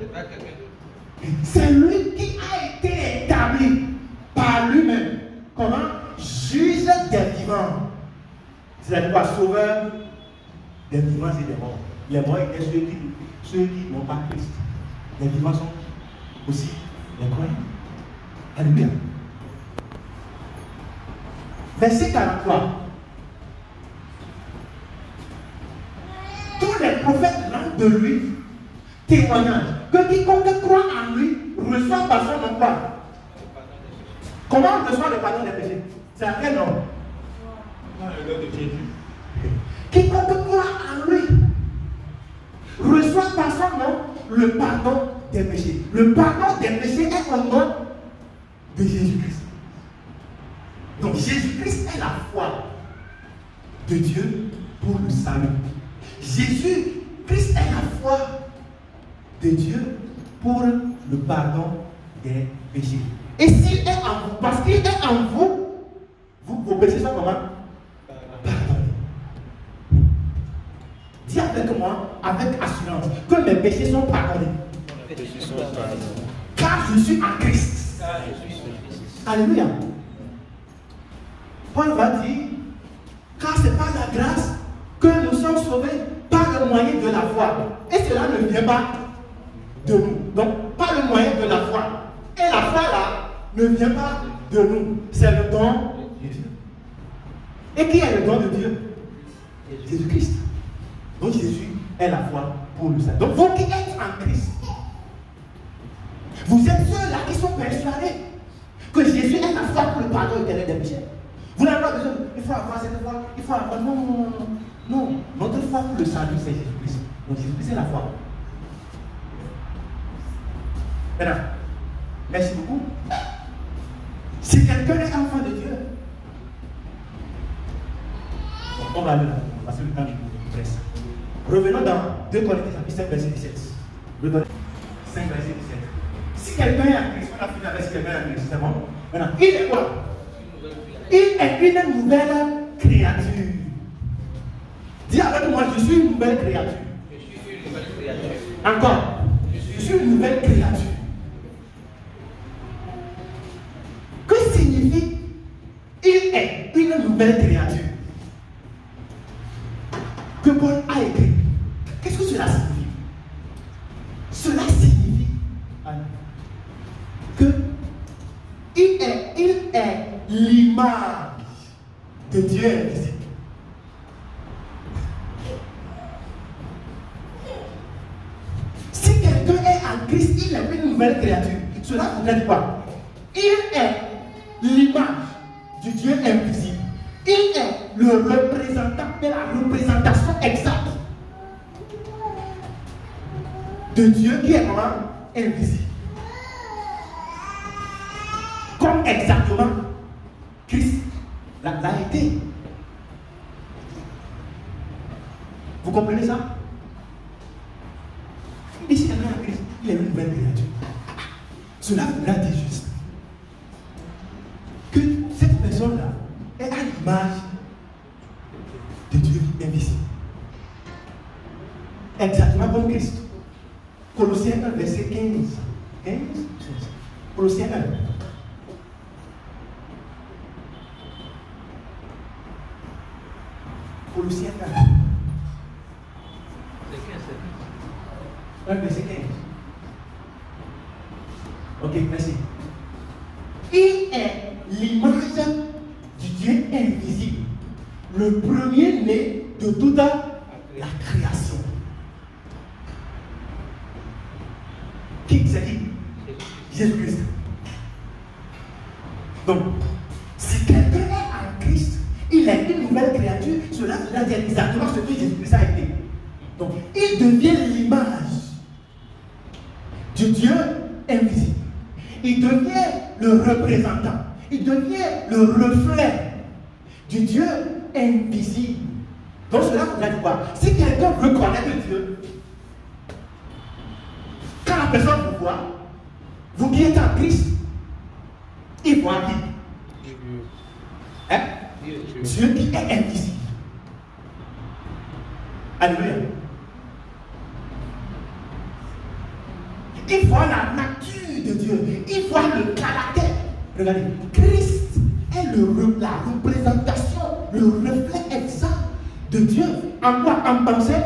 C'est lui qui a été établi par lui-même. Comment? Juge des vivants. C'est-à-dire quoi? Sauveur des vivants et des morts. Les morts étaient ceux qui n'ont pas Christ. Les vivants sont aussi les croyants. Alléluia. Verset 43. Tous les prophètes rendent de lui témoignage que quiconque croit en lui reçoit par son nom quoi? Comment on reçoit le pardon des péchés? C'est à quel nom? Le nom de Jésus. Quiconque croit en lui reçoit par son nom le pardon des péchés. Le pardon des péchés est au nom de Jésus-Christ. Donc Jésus-Christ est la foi de Dieu pour le salut. Jésus-Christ est la foi de Dieu pour le pardon des péchés. Et s'il est en vous, parce qu'il est en vous, vos péchés sont comment? Pardonnés. Dis avec moi, avec assurance, que mes péchés sont pardonnés. Je suis son pardon. Car je suis en Christ. Car je suis en Christ. Alléluia. Paul va dire, car c'est par la grâce que nous sommes sauvés par le moyen de la foi. Et cela ne vient pas de nous. Donc, par le moyen de la foi. Et la foi là ne vient pas de nous. C'est le don de Dieu. Et qui est le don de Dieu? Jésus-Christ. Donc Jésus est la foi pour le salut. Donc vous qui êtes en Christ, vous êtes ceux-là qui sont persuadés que Jésus est la foi pour le pardon éternel des péchés. Vous n'avez pas besoin, il faut avoir cette foi, il faut avoir. Non, non, non, non. Non, notre foi pour le salut, c'est Jésus-Christ. Donc Jésus-Christ, c'est la foi. Maintenant, merci beaucoup. Si quelqu'un est enfant de Dieu, on va aller là, parce que le temps nous presse. Revenons dans 2 Corinthiens chapitre 5, verset 17. 2 Corinthiens 5, verset 17. Si quelqu'un est en Christ, on a fini avec si quelqu'un est en Christ, c'est bon. Maintenant, il est quoi? Il est une nouvelle créature. Dis avec moi, je suis une nouvelle créature. Je suis une nouvelle créature. Encore. Je suis une nouvelle créature. Que signifie il est une nouvelle créature? Que Paul a écrit. Qu'est-ce que cela signifie? Cela signifie que il est l'image de Dieu invisible. Si quelqu'un est en Christ, il est une nouvelle créature. Cela voudrait dire quoi? Il est l'image du Dieu invisible. Il est le représentant de la représentation exacte de Dieu qui est vraiment invisible. Comme exactement Christ l'a été. Vous comprenez ça? Ici, il y a un Christ, il est une nouvelle créature. Cela voudra dire juste que cette personne-là est à l'image de Dieu invisible. Exactement comme Christ. Colossiens 1, verset 15. Colossiens 1. Colossiens 1. Verset 15. Ok, merci. Il est l'image du Dieu invisible, le premier-né de toute la création. Qui c'est qui? Jésus-Christ. Donc, si quelqu'un est en Christ, il est une nouvelle créature, cela veut dire exactement ce que Jésus-Christ a été. Donc, il devient l'image du Dieu invisible. Il devient le représentant. Il devient le reflet du Dieu invisible. Donc cela voudrait dire quoi? Si quelqu'un veut connaître Dieu, quand la personne vous voit, vous qui êtes en Christ, il voit qui? Hein? Dieu qui est invisible. Alléluia. Il voit la nature de Dieu. Il voit le caractère. Regardez, Christ est la représentation, le reflet exact de Dieu. En quoi? En pensée,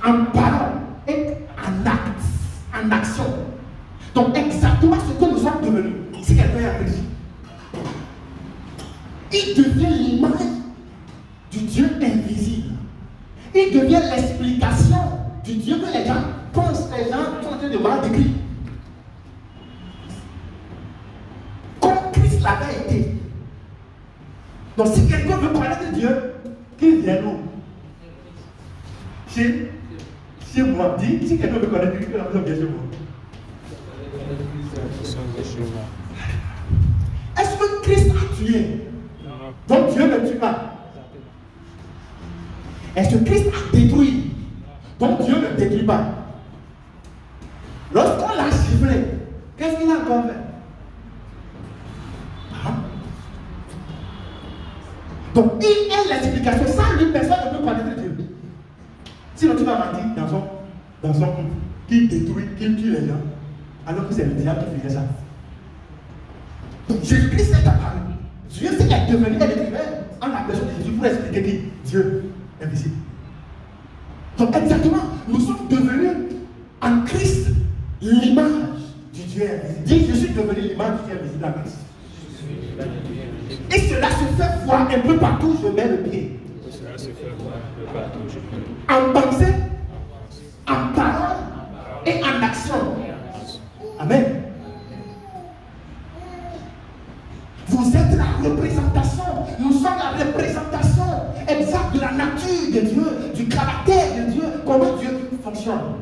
en parole et en acte, en action. Donc exactement ce que nous sommes devenus. Si quelqu'un est en Christ, il devient l'image du Dieu invisible. Il devient l'explication du Dieu que les gens pensent, les gens sont en train de mal décrire. Comme Christ l'avait été. Donc si quelqu'un veut connaître Dieu, qu'il vienne où? Chez moi. Dis, si quelqu'un veut connaître Dieu, qu'il vienne chez moi. Est-ce que Christ a tué? Donc Dieu ne tue pas. Est-ce que Christ a détruit? Donc Dieu ne détruit pas. Lorsqu'on l'a sifflé, qu'est-ce qu'il a encore fait? Hein? Donc il est l'explication. Sans lui, personne ne peut connaître Dieu. Sinon tu vas mentir dans son couple. qui détruit, qui tue les gens, alors que c'est le diable qui faisait ça. Jésus-Christ est apparu. Dieu s'est devenu un écrivain en la personne de Jésus pour expliquer qui Dieu est invisible. Donc exactement, nous sommes devenus en Christ l'image du Dieu invisible. Dis, je suis devenu l'image du Dieu invisible en Christ. Et cela se fait voir un peu partout, je mets le pied. En pensée, en parole et en action. Amen. Vous êtes la représentation. Nous sommes la représentation exacte de la nature de Dieu, du caractère de Dieu, comment Dieu fonctionne.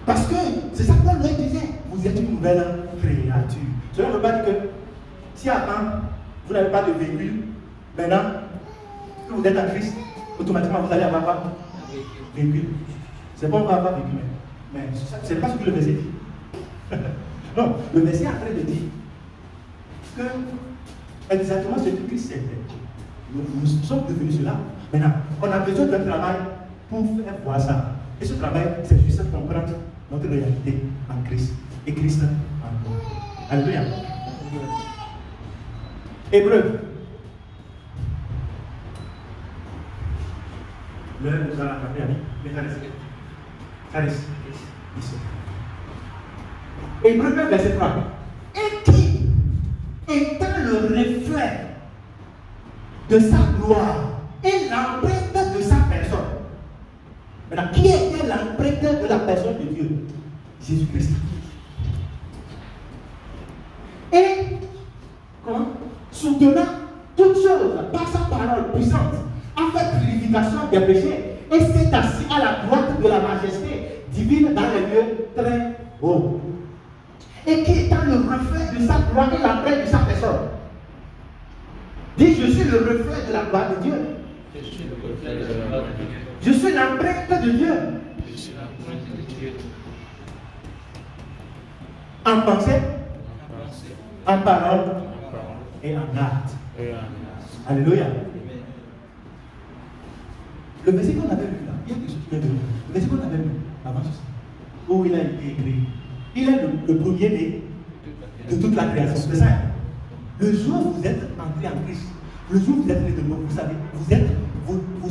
Parce que c'est ça que Paul leur disait. Vous êtes une nouvelle créature. Cela ne veut pas dire que si avant vous n'avez pas de véhicule, maintenant que vous êtes en Christ, automatiquement vous allez avoir pas véhicule. C'est bon, on va avoir véhicule, mais ce n'est pas ce que le verset dit. Non, le verset est en train de dire que exactement ce que Christ était. Nous sommes devenus cela. Maintenant, on a besoin d'un travail pour faire voir ça. Et ce travail, c'est juste comprendre notre réalité en Christ. Et Christ en nous. Alléluia. Hébreu. L'heure nous a rattrapé, ami. Mais ça reste. Ici. Hébreu 1, verset 3. Et qui, étant le reflet de sa gloire et l'empreinte de sa personne. Maintenant, qui était l'empreinte de la personne de Dieu? Jésus-Christ. Et, comment? Soutenant toutes choses par sa parole puissante, a fait purification des péchés et s'est assis à la droite de la majesté divine dans les lieux très hauts. Et qui étant le reflet de sa gloire et l'empreinte de sa personne. Dis, je suis le reflet de la gloire de Dieu. Je suis l'empreinte de Dieu. En pensée, en parole et en acte. Alléluia. Le verset qu'on avait lu là, il y a quelque chose qui est venu. Le verset qu'on avait lu avant ceci, où il a été écrit, il est le premier-né de toute la création. C'est ça. Le jour où vous êtes entré en Christ, le jour où vous êtes né de nouveau, vous savez, vous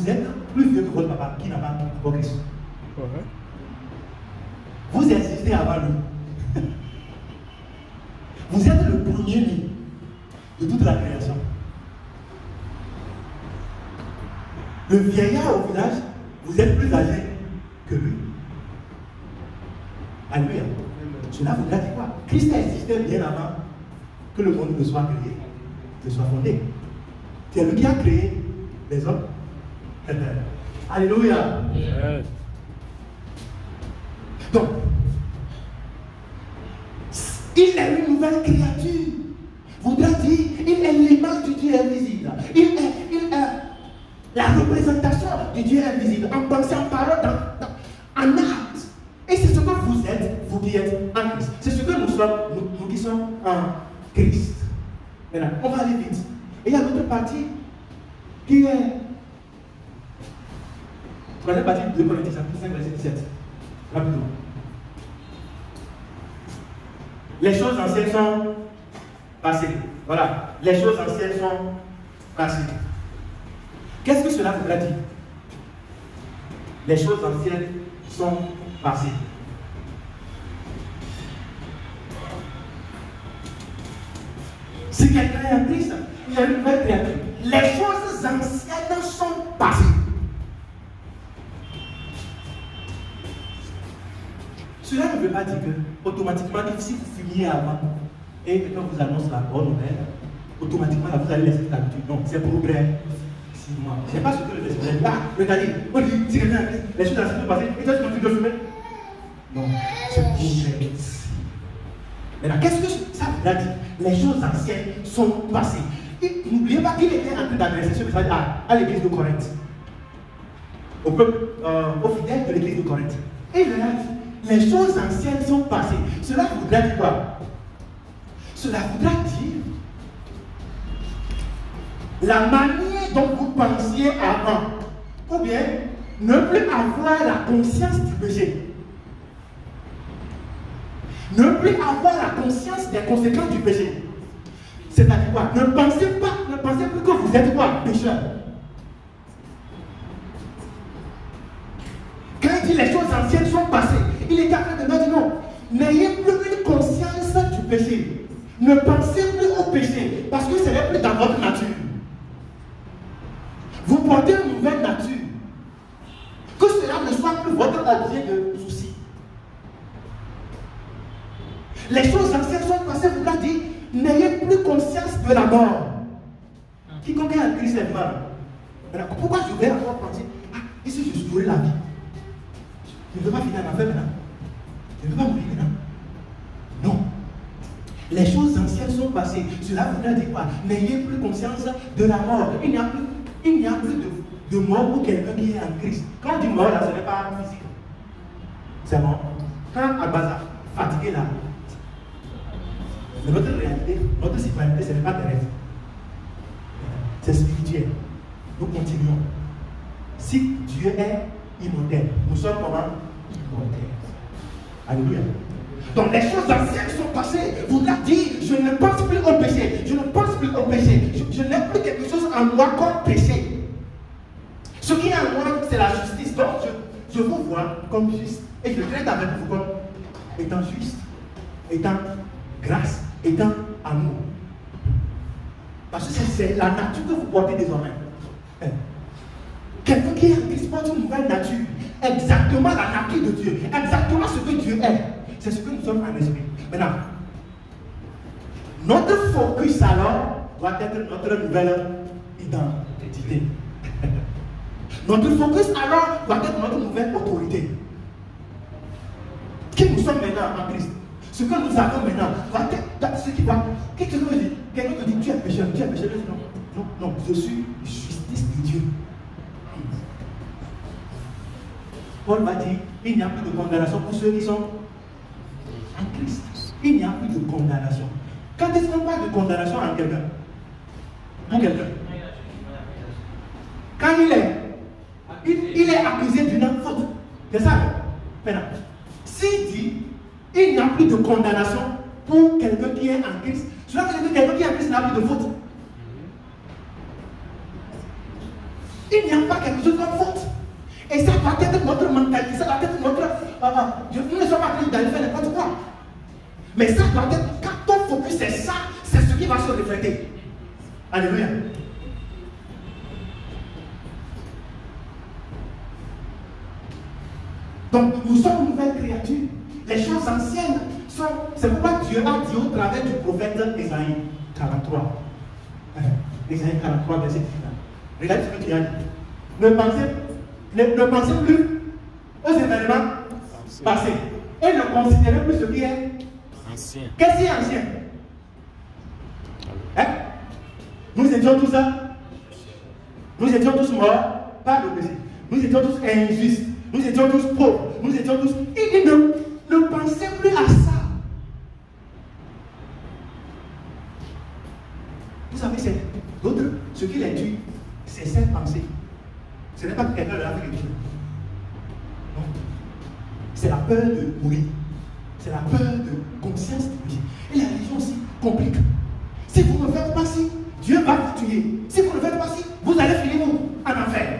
êtes plus vieux que votre papa qui n'a pas encore Christ. Vous existez avant lui. Vous êtes le premier-né de toute la création. Le vieillard au village, vous êtes plus âgé que lui. Alléluia. Cela voudrait dire quoi? Christ existait bien avant que le monde ne soit créé, ne soit fondé. C'est lui qui a créé les hommes. Alléluia. Donc, il est une nouvelle créature. Voudrait dire, il est l'image du Dieu invisible. Il est la représentation du Dieu invisible. En pensée, en parole, en acte. Et c'est ce que vous êtes, vous qui êtes en Christ. C'est ce que nous sommes, nous qui sommes en Christ. Maintenant, on va aller vite. Et il y a l'autre partie qui est. Troisième partie de Corinthiens, chapitre 5, verset 17. Rapidement. Les choses anciennes sont passées. Voilà. Les choses anciennes sont passées. Qu'est-ce que cela voudrait dire? Les choses anciennes sont passées. Si quelqu'un est en Christ, il a une nouvelle créature. Les choses anciennes sont passées. Cela ne veut pas dire que, automatiquement, si vous finiez avant et que quand vous annonce la bonne nouvelle, automatiquement, là, vous allez laisser l'habitude. Non, c'est progrès. Je ne sais pas ce que le verset dit. Ah, regardez, on dit, si quelqu'un les choses anciennes sont passées, et toi tu continues de fumer. Non, c'est progrès. Maintenant, qu'est-ce que ça veut dire? Les choses anciennes sont passées. N'oubliez pas qu'il était en train d'adresser ce message à l'église de Corinthe. Au peuple, aux fidèles de l'église de Corinthe. Et il leur a dit, les choses anciennes sont passées. Cela voudrait dire quoi? Cela voudrait dire la manière dont vous pensiez avant, ou bien Ne plus avoir la conscience du péché. Ne plus avoir la conscience des conséquences du péché. C'est-à-dire quoi? Ne pensez plus que vous êtes quoi? Pécheur. Quand il dit les choses anciennes sont passées, il est en train de nous dire non. N'ayez plus une conscience du péché. Ne pensez plus au péché parce que ce n'est plus dans votre nature. Vous portez une nouvelle nature. Que cela ne soit plus votre objet de souci. Les choses anciennes sont passées, vous l'avez dit, n'ayez plus conscience de la mort. Quiconque est en Christ est mort. Pourquoi je vais encore penser, ah, ici je jouerai la vie. Je ne veux pas finir en enfer maintenant. Je ne veux pas mourir maintenant. Non. Les choses anciennes sont passées. Cela voudrait dire quoi? N'ayez plus conscience de la mort. Il n'y a plus de mort pour quelqu'un qui est en Christ. Quand on dit mort, là, ce n'est pas physique. C'est mort. Quand Abaza, fatigué là, notre réalité, notre citoyenneté, ce n'est pas terrestre. C'est spirituel. Nous continuons. Si Dieu est immortel, nous sommes comment? Immortels. Alléluia. Donc les choses anciennes sont passées. Vous l'avez dit, je ne pense plus au péché. Je ne pense plus au péché. Je n'ai plus quelque chose en moi comme péché. Ce qui est en moi, c'est la justice. Donc je vous vois comme juste. Et je traite avec vous comme étant juste, étant grâce, étant amour. Parce que c'est la nature que vous portez désormais. Quelqu'un qui est en Christ porte une nouvelle nature. Exactement la nature de Dieu. Exactement ce que Dieu est. C'est ce que nous sommes en esprit. Maintenant, notre focus alors doit être notre nouvelle identité. Notre focus alors doit être notre nouvelle autorité. Qui nous sommes maintenant en Christ. Ce que nous avons maintenant doit être ce qui va. Quelqu'un te dit, tu es pécheur, tu es pécheur. Non, je suis justice de Dieu. Paul va dire, il n'y a plus de condamnation pour ceux qui sont en Christ. Il n'y a plus de condamnation. Quand est-ce qu'on parle de condamnation en quelqu'un? Pour quelqu'un. Quand il est accusé d'une faute. C'est ça. Maintenant, s'il dit, il n'y a plus de condamnation pour quelqu'un qui est en Christ, cela veut dire que quelqu'un qui est en Christ n'a plus de faute. Il n'y a pas quelque chose comme faute. Et ça doit être notre mentalité, ça doit être notre... nous ne sommes pas en train d'aller faire n'importe quoi. Mais ça doit être, quand ton focus c'est ça, c'est ce qui va se refléter. Alléluia. Donc, nous sommes une nouvelle créature. Les choses anciennes sont... C'est pourquoi Dieu a dit au travers du prophète Ésaïe 43. Ésaïe 43, verset 10. Regardez ce que tu as dit. Ne pensez plus aux événements passés. Et ne considérez plus ce qui est ancien. Qu'est-ce qui est ancien? Hein? Nous étions tous ça. Nous étions tous morts par le péché. Nous étions tous injustes. Nous étions tous pauvres. Nous étions tous... Et ne pensez plus à ça. Vous savez, c'est d'autres. Ce qui les tue, c'est cette pensée. Ce n'est pas que quelqu'un leur a fait quelque chose. Non. C'est la peur de mourir. C'est la peur de conscience du péché. Et la religion aussi complique. Si vous ne faites pas ci, Dieu va vous tuer. Si vous ne faites pas ci, vous allez finir en enfer.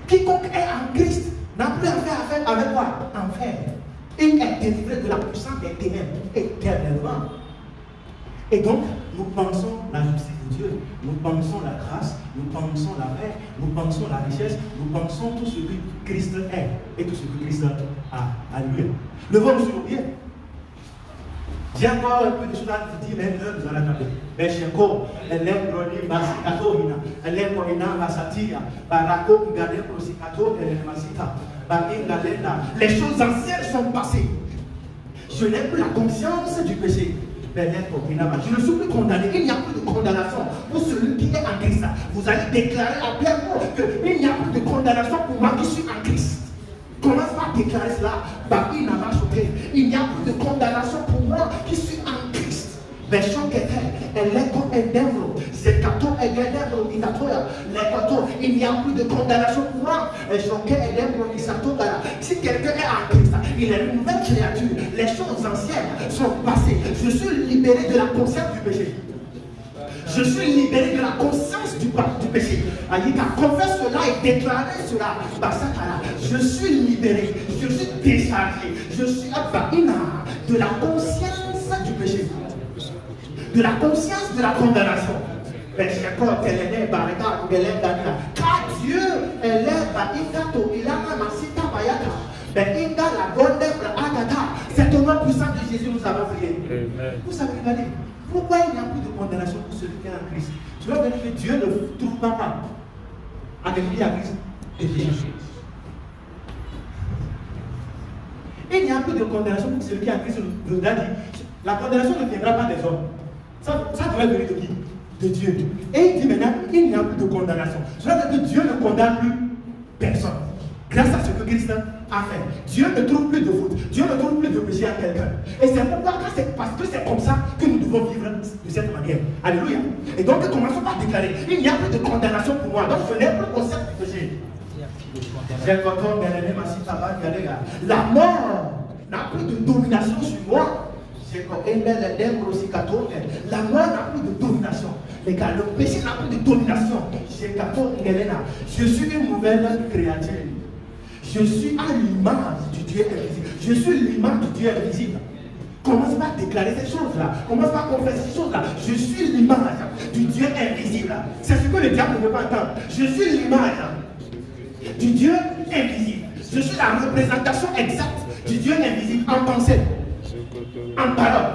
Quiconque est en Christ n'a plus affaire avec quoi? Enfer. Il est délivré de la puissance des ténèbres éternellement. Et donc, nous pensons la justice de Dieu, nous pensons la grâce, nous pensons la paix, nous pensons la richesse, nous pensons tout ce que Christ est et tout ce que Christ a. Alléluia. Levons-nous sur nos pieds. J'ai encore un peu de choses à vous dire, mais nous allons attendre. Mais chez Ko, elle est brûlée, Basikato, elle est Morina, Basatia, Barako, Ngade, Prosikato, elle est Masita, Bakingalena. Les choses anciennes sont passées. Je n'ai plus la conscience du péché. Je ne suis plus condamné. Il n'y a plus de condamnation pour celui qui est en Christ. Vous allez déclarer à plein mot qu'il n'y a plus de condamnation pour moi qui suis en Christ. Commence par déclarer cela. Il n'y a plus de condamnation pour moi qui suis en Christ. Version elle est comme un démon. C'est kato et démon. il n'y a plus de condamnation pour moi. Si quelqu'un est en Christ, il est une nouvelle créature. Les choses anciennes sont passées. Je suis libéré de la conscience du péché. Je suis libéré de la conscience du péché. Aïka, confesse cela et déclare cela. Je suis libéré, je suis déchargé, je suis de la conscience du péché, de la conscience de la condamnation. Car Dieu est c'est au nom puissant de Jésus nous avons prié. Vous savez, regardez, pourquoi il n'y a plus de condamnation pour celui qui est en Christ? Je veux dire que Dieu ne trouve pas mal avec lui à Christ et Jésus. Il n'y a plus de condamnation pour celui qui est en Christ. La condamnation ne viendra pas des hommes. Ça devrait venir de qui? De Dieu. Et il dit maintenant, il n'y a plus de condamnation. Cela veut dire que Dieu ne condamne plus personne. Grâce à ce que Christ a fait. Dieu ne trouve plus de faute. Dieu ne trouve plus de péché à quelqu'un. Et c'est pourquoi, parce que c'est comme ça que nous devons vivre de cette manière. Alléluia. Et donc, commençons par déclarer, il n'y a plus de condamnation pour moi. Donc, je n'ai plus conscience du péché. La mort n'a plus de domination sur moi. La mort n'a plus de domination. Les gars, le péché n'a plus de domination. Je suis une nouvelle créature. Je suis à l'image du Dieu invisible. Je suis l'image du Dieu invisible. Commence par déclarer ces choses-là. Commence par confesser ces choses-là. Je suis l'image du Dieu invisible. C'est ce que le diable ne veut pas entendre. Je suis l'image du Dieu invisible. Je suis la représentation exacte du Dieu invisible en pensée, en parole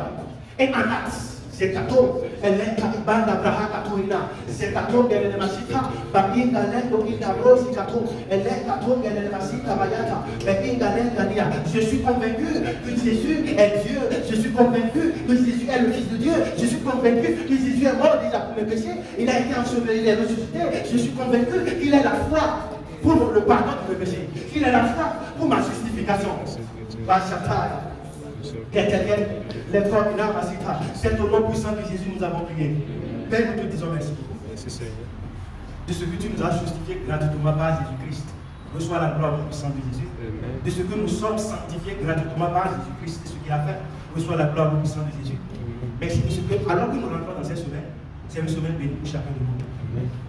et en acte. C'est cadeau. Elle est Kalibanda Braha Katorina. C'est cadeau qu'elle est Masika. Babinga Lendo Ida Rosi Kato. Elle est cadeau qu'elle est Masika Bayata. Babinga Lendania. Je suis convaincu que Jésus est Dieu. Je suis convaincu que Jésus est le Fils de Dieu. Je suis convaincu que Jésus est mort déjà pour mes péchés. Il a été enseveli, il est ressuscité. Je suis convaincu qu'il est la foi pour le pardon de mes péchés. Qu'il est la foi pour ma justification. Bachata. C'est au nom puissant de Jésus nous avons prié. Père, nous te disons merci. De ce que tu nous as justifié gratuitement par Jésus-Christ. Reçois la gloire au puissant de Jésus. De ce que nous sommes sanctifiés gratuitement par Jésus-Christ. De ce qu'il a fait. Reçois la gloire au puissant de Jésus. Merci de ce que, alors que nous rentrons dans cette semaine, c'est une semaine bénie pour chacun de nous.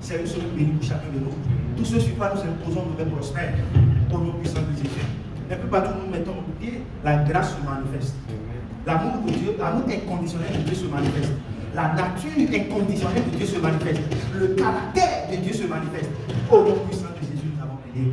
C'est une semaine bénie pour chacun de nous. Tous ceux sur quoi nous imposons nous prospères au nom puissant de Jésus. Un peu partout nous mettons au pied, la grâce se manifeste. L'amour de Dieu, l'amour inconditionnel de Dieu se manifeste. La nature inconditionnelle de Dieu se manifeste. Le caractère de Dieu se manifeste. Au nom puissant de Jésus, nous avons prié.